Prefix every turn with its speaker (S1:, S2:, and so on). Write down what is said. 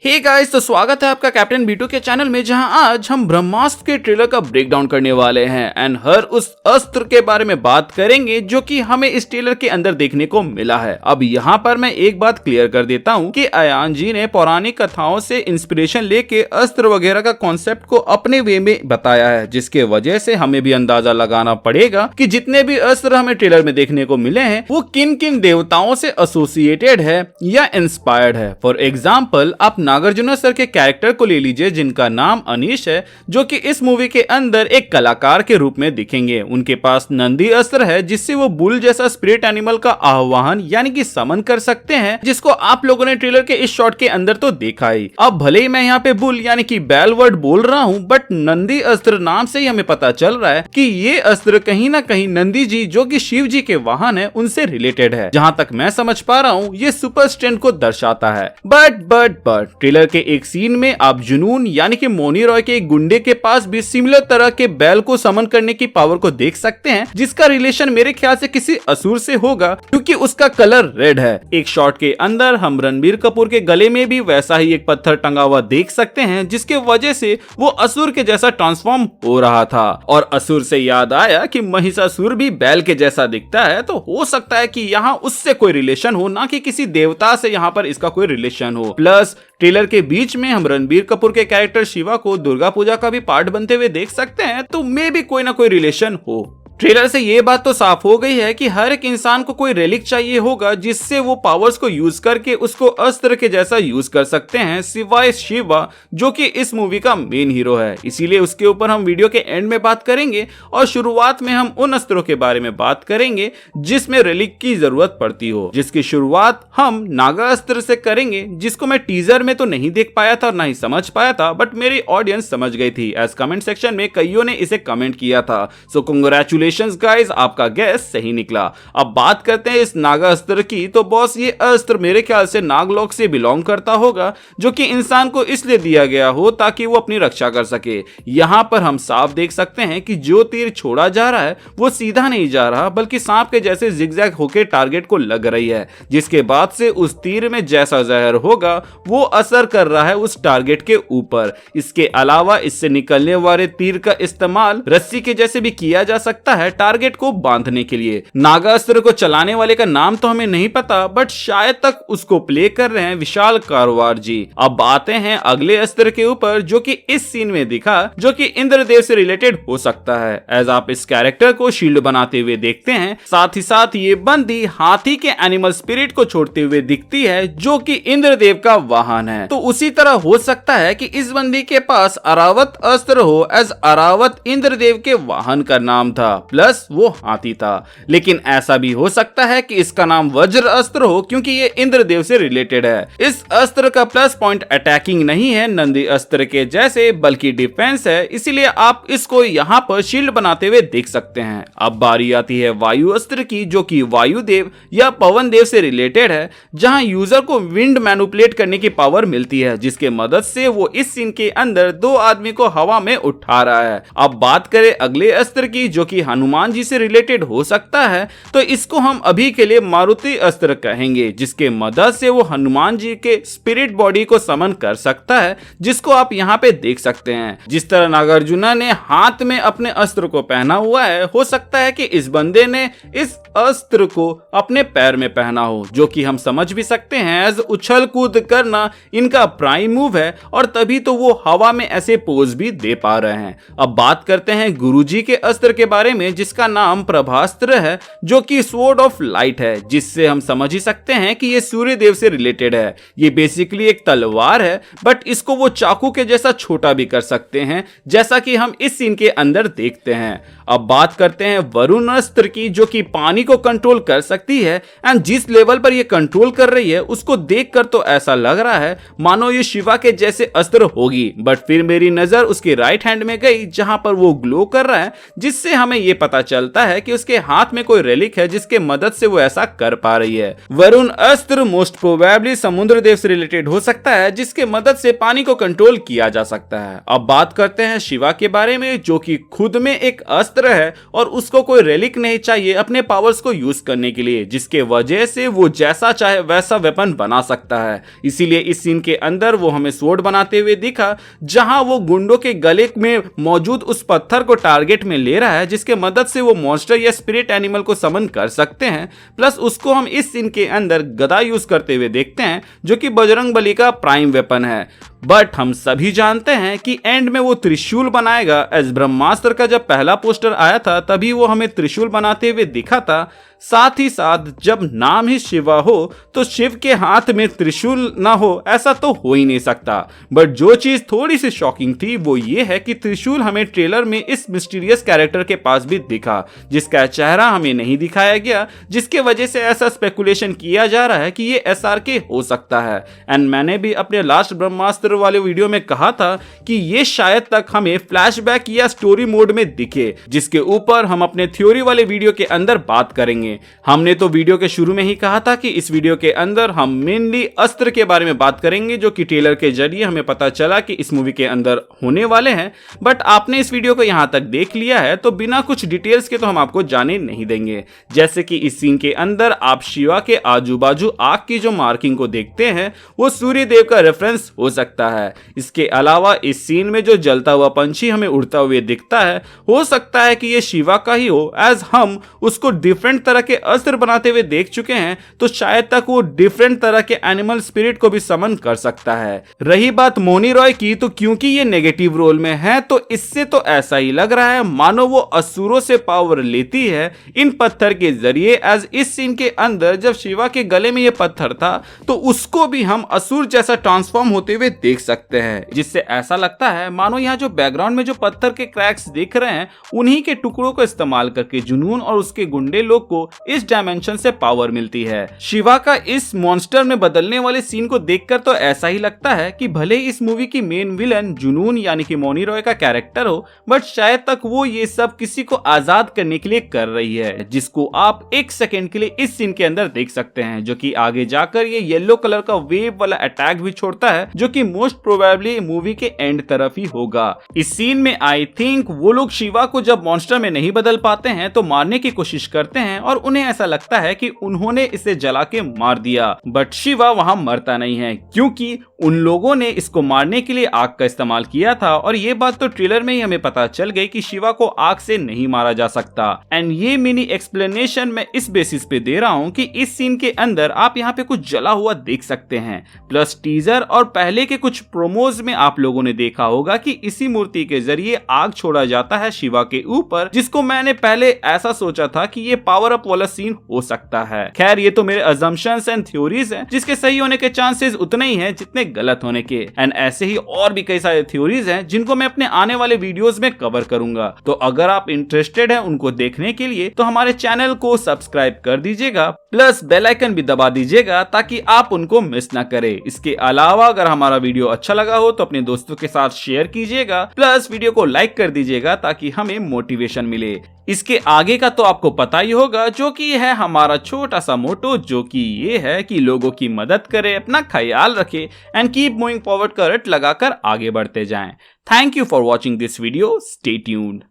S1: Hey guys, तो स्वागत है आपका कैप्टन बीटू के चैनल में, जहां आज हम ब्रह्मास्त्र के ट्रेलर का ब्रेक डाउन करने वाले हैं एंड हर उस अस्त्र के बारे में बात करेंगे जो कि हमें इस ट्रेलर के अंदर देखने को मिला है। अब यहाँ पर मैं एक बात क्लियर कर देता हूँ कि अयान जी ने पौराणिक कथाओं से इंस्पिरेशन लेके अस्त्र वगैरह का कॉन्सेप्ट को अपने वे में बताया है, जिसके वजह से हमें भी अंदाजा लगाना पड़ेगा कि जितने भी अस्त्र हमें ट्रेलर में देखने को मिले हैं वो किन किन देवताओं से एसोसिएटेड है या इंस्पायर्ड है। फॉर एग्जाम्पल आप नागार्जुन सर के कैरेक्टर को ले लीजिए जिनका नाम अनीश है, जो कि इस मूवी के अंदर एक कलाकार के रूप में दिखेंगे। उनके पास नंदी अस्त्र है जिससे वो बुल जैसा स्पिरिट एनिमल का आह्वान यानी कि समन कर सकते हैं, जिसको आप लोगों ने ट्रेलर के इस शॉट के अंदर तो देखा ही। अब भले ही मैं यहाँ पे बुल यानी कि बैल वर्ड बोल रहा हूँ, बट नंदी अस्त्र नाम से ही हमें पता चल रहा है कि ये अस्त्र कहीं ना कहीं नंदी जी जो कि शिव जी के वाहन है उनसे रिलेटेड है। जहां तक मैं समझ पा रहा हूँ ये सुपर स्ट्रेंथ को दर्शाता है। बट ट्रेलर के एक सीन में आप जुनून यानी कि मोनी रॉय के एक गुंडे के पास भी सिमिलर तरह के बैल को समन करने की पावर को देख सकते हैं, जिसका रिलेशन मेरे ख्याल से किसी असुर से होगा क्योंकि उसका कलर रेड है। एक शॉट के अंदर हम रणबीर कपूर के गले में भी वैसा ही एक पत्थर टंगा हुआ देख सकते हैं, जिसके वजह से वो असुर के जैसा ट्रांसफॉर्म हो रहा था। और असुर से याद आया कि महिषासुर भी बैल के जैसा दिखता है, तो हो सकता है कि यहाँ उससे कोई रिलेशन हो, ना कि किसी देवता से यहाँ पर इसका कोई रिलेशन हो। प्लस ट्रेलर के बीच में हम रणबीर कपूर के कैरेक्टर शिवा को दुर्गा पूजा का भी पार्ट बनते हुए देख सकते हैं, तो मे भी कोई ना कोई रिलेशन हो। ट्रेलर से ये बात तो साफ हो गई है कि हर एक इंसान को कोई रेलिक चाहिए होगा जिससे वो पावर्स को यूज करके उसको अस्त्र के जैसा यूज कर सकते हैं, सिवाय शिवा जो कि इस मूवी का मेन हीरो है। इसीलिए उसके ऊपर हम वीडियो के एंड में बात करेंगे और शुरुआत में हम उन अस्त्रों के बारे में बात करेंगे जिसमें रेलिक की जरूरत पड़ती हो, जिसकी शुरुआत हम नागा अस्त्र से करेंगे, जिसको मैं टीजर में तो नहीं देख पाया था और ना ही समझ पाया था, बट मेरी ऑडियंस समझ गई थी एज कमेंट सेक्शन में कईयों ने इसे कमेंट किया था। सो कांग्रेचुलेशन गाइस, आपका गैस सही निकला। अब बात करते हैं इस नागा अस्त्र की, तो बॉस ये अस्त्र मेरे ख्याल से नागलोक से बिलोंग करता होगा, जो कि इंसान को इसलिए दिया गया हो ताकि वो अपनी रक्षा कर सके। यहां पर हम साफ देख सकते हैं कि जो तीर छोड़ा जा रहा है वो सीधा नहीं जा रहा, बल्कि सांप के जैसे जिगजैग होकर टारगेट को लग रही है, जिसके बाद से उस तीर में जैसा जहर होगा वो असर कर रहा है उस टारगेट के ऊपर। इसके अलावा इससे निकलने वाले तीर का इस्तेमाल रस्सी के जैसे भी किया जा सकता है टारगेट को बांधने के लिए। नागा अस्त्र को चलाने वाले का नाम तो हमें नहीं पता, बट शायद तक उसको प्ले कर रहे हैं विशाल कारवार जी। अब आते हैं अगले अस्त्र के ऊपर जो कि इस सीन में दिखा, जो कि इंद्रदेव से रिलेटेड हो सकता है, एज आप इस कैरेक्टर को शील्ड बनाते हुए देखते हैं। साथ ही साथ ये बंदी हाथी के एनिमल स्पिरिट को छोड़ते हुए दिखती है जो कि इंद्रदेव का वाहन है। तो उसी तरह हो सकता है कि इस बंदी के पास अरावत अस्त्र हो, एज अरावत इंद्रदेव के वाहन का नाम था, प्लस वो हाथी था। लेकिन ऐसा भी हो सकता है कि इसका नाम वज्र अस्त्र हो क्योंकि ये इंद्रदेव से रिलेटेड है। इस अस्त्र का प्लस पॉइंट अटैकिंग नहीं है नंदी अस्त्र के जैसे, बल्कि डिफेंस है, इसीलिए आप इसको यहाँ पर शील्ड बनाते हुए देख सकते हैं। अब बारी आती है वायु अस्त्र की, जो कि वायुदेव या पवन देव से रिलेटेड है, जहां यूजर को विंड मैनिपुलेट करने की पावर मिलती है, जिसके मदद से वो इस सीन के अंदर दो आदमी को हवा में उठा रहा है। अब बात करें अगले अस्त्र की, जो कि हनुमान जी से रिलेटेड हो सकता है, तो इसको हम अभी के लिए मारुति अस्त्र कहेंगे, जिसके मदद से वो हनुमान जी के स्पिरिट बॉडी को समन कर सकता है, जिसको आप यहाँ पे देख सकते हैं। जिस तरह नागार्जुना ने हाथ में अपने अस्त्र को पहना हुआ है, हो सकता है कि इस बंदे ने इस अस्त्र को अपने पैर में पहना हो, जो कि हम समझ भी सकते हैं एज उछल कूद करना इनका प्राइम मूव है, और तभी तो वो हवा में ऐसे पोज भी दे पा रहे हैं। अब बात करते हैं गुरुजी के अस्त्र के बारे में, जिसका नाम प्रभास्त्र है, जो कि स्वॉर्ड ऑफ लाइट है, जिससे हम समझ ही सकते हैं कि ये सूर्य देव से रिलेटेड है। ये बेसिकली एक तलवार है, बट इसको वो चाकू के जैसा छोटा भी कर सकते हैं, जैसा कि हम इस सीन के अंदर देखते हैं। अब बात करते हैं वरुण अस्त्र की, जो कि पानी को कंट्रोल कर सकती है, एंड जिस लेवल पर ये कंट्रोल कर रही है उसको देखकर तो ऐसा लग रहा है मानो ये शिवा के जैसे अस्त्र होगी। बट फिर मेरी नजर उसके राइट हैंड में गई, जहां पर वो ग्लो कर रहा है, जिससे हमें ये पता चलता है कि उसके हाथ में कोई रेलिक है जिसके मदद से वो ऐसा कर पा रही है। वरुण अस्त्र मोस्ट प्रोबेबली समुद्र देव से रिलेटेड हो सकता है जिसके मदद से पानी को कंट्रोल किया जा सकता है। अब बात करते हैं शिवा के बारे में, जो कि खुद में एक अस्त्र है और उसको कोई रेलिक नहीं चाहिए अपने पावर्स को यूज करने के लिए, जिसके वजह से वो जैसा चाहे वैसा वेपन बना सकता है। इसीलिए इस सीन के अंदर वो हमें स्वॉर्ड बनाते हुए दिखा, जहां वो गुंडों के गले में मौजूद उस पत्थर को टारगेट में ले रहा है, जिसके मदद से वो मॉन्स्टर या स्पिरिट एनिमल को समन कर सकते हैं। प्लस उसको हम इस सीन के अंदर गदा यूज करते हुए देखते हैं, जो कि बजरंगबली का प्राइम वेपन है। बट हम सभी जानते हैं कि एंड में वो त्रिशूल बनाएगा। एज ब्रह्मास्त्र का जब पहला पोस्टर आया था तभी वो हमें त्रिशूल बनाते हुए दिखा था। साथ ही साथ जब नाम ही शिवा हो तो शिव के हाथ में त्रिशूल ना हो ऐसा तो हो ही नहीं सकता। बट जो चीज थोड़ी सी शॉकिंग थी वो ये है कि त्रिशूल हमें ट्रेलर में इस मिस्टीरियस कैरेक्टर के पास भी दिखा, जिसका चेहरा हमें नहीं दिखाया गया, जिसके वजह से ऐसा स्पेकुलेशन किया जा रहा है कि ये SRK हो सकता है। एंड मैंने भी अपने लास्ट ब्रह्मास्त्र वाले वीडियो में कहा था कि ये शायद तक हमें फ्लैशबैक या स्टोरी मोड में दिखे, जिसके ऊपर हम अपने थ्योरी वाले वीडियो के अंदर बात करेंगे। हमने तो वीडियो के शुरू में ही कहा था कि इस वीडियो के अंदर हम मेनली अस्त्र के बारे में बात करेंगे, जो कि ट्रेलर के जरिए हमें पता चला कि इस मूवी के अंदर होने वाले हैं। बट आपने इस वीडियो को यहां तक देख लिया है तो बिना कुछ डिटेल्स के तो हम आपको जाने नहीं देंगे। जैसे कि इस सीन के अंदर आप शिवा के आजू बाजू आग की जो मार्किंग को देखते हैं वो सूर्य देव का रेफरेंस हो सकता है। इसके अलावा इस सीन में जो जलता हुआ पंछी हमें उड़ता हुए दिखता है, हो सकता है कि ये शिवा का ही हो, एज हम उसको डिफरेंट तरह के अस्त्र बनाते हुए देख चुके हैं, तो शायद तक वो डिफरेंट तरह के एनिमल स्पिरिट को भी समन कर सकता है। रही बात मोनी रॉय की, तो क्योंकि ये नेगेटिव रोल में है तो इससे तो ऐसा ही लग रहा है मानो वो असुरों से पावर लेती है इन पत्थर के जरिए। एज इस सीन के अंदर जब शिवा के गले में ये पत्थर था तो उसको भी हम असुर जैसा ट्रांसफॉर्म होते हुए देख सकते हैं, जिससे ऐसा लगता है मानो यहाँ जो बैकग्राउंड में जो पत्थर के क्रैक्स दिख रहे हैं उन्हीं के टुकड़ों को इस्तेमाल करके जुनून और उसके गुंडे लोग को इस डायमेंशन से पावर मिलती है। शिवा का इस मॉन्स्टर में बदलने वाले सीन को देखकर तो ऐसा ही लगता है कि भले इस मूवी की मेन विलन जुनून यानी कि मोनी रॉय का कैरेक्टर हो, बट शायद तक वो ये सब किसी को आजाद करने के लिए कर रही है, जिसको आप एक सेकेंड के लिए इस सीन के अंदर देख सकते हैं, जो कि आगे जाकर ये येलो कलर का वेव वाला अटैक भी छोड़ता है, जो कि मोस्ट प्रोबेबली मूवी के एंड तरफ ही होगा। इस सीन में आई थिंक वो लोग शिवा को जब मॉन्स्टर में नहीं बदल पाते हैं तो मारने की कोशिश करते हैं और उन्हें ऐसा लगता है कि उन्होंने इसे जला के मार दिया। बट शिवा वहां मरता नहीं है, क्योंकि उन लोगों ने इसको मारने के लिए आग का इस्तेमाल किया था। और ये बात तो ट्रेलर में ही हमें पता चल गई कि शिवा को आग से नहीं मारा जा सकता। एंड ये मिनी एक्सप्लेनेशन मैं इस बेसिस पे दे रहा हूँ कि इस सीन के अंदर आप यहाँ पे कुछ जला हुआ देख सकते हैं। प्लस टीजर और पहले के कुछ प्रोमोज में आप लोगों ने देखा होगा कि इसी मूर्ति के जरिए आग छोड़ा जाता है शिवा के ऊपर, जिसको मैंने पहले ऐसा सोचा था कि ये पावर अप वाला सीन हो सकता है। खैर ये तो मेरे अजम्पशंस एंड थ्योरीज हैं, जिसके सही होने के चांसेस उतने ही हैं जितने गलत होने के। एंड ऐसे ही और भी कई सारे थ्योरीज हैं जिनको मैं अपने आने वाले वीडियोस में कवर करूंगा। तो अगर आप इंटरेस्टेड हैं उनको देखने के लिए तो हमारे चैनल को सब्सक्राइब कर दीजिएगा, प्लस बेल आइकन भी दबा दीजिएगा ताकि आप उनको मिस ना करें। इसके अलावा अगर हमारा वीडियो अच्छा लगा हो तो अपने दोस्तों के साथ शेयर कीजिएगा, प्लस वीडियो को लाइक कर दीजिएगा ताकि हमें मोटिवेशन मिले। इसके आगे का तो आपको पता ही होगा, जो कि है हमारा छोटा सा मोटो, जो कि ये है कि लोगों की मदद करें, अपना ख्याल रखें एंड कीप मूविंग फॉरवर्ड का रट लगाकर आगे बढ़ते जाएं। Thank you for watching this video, stay tuned.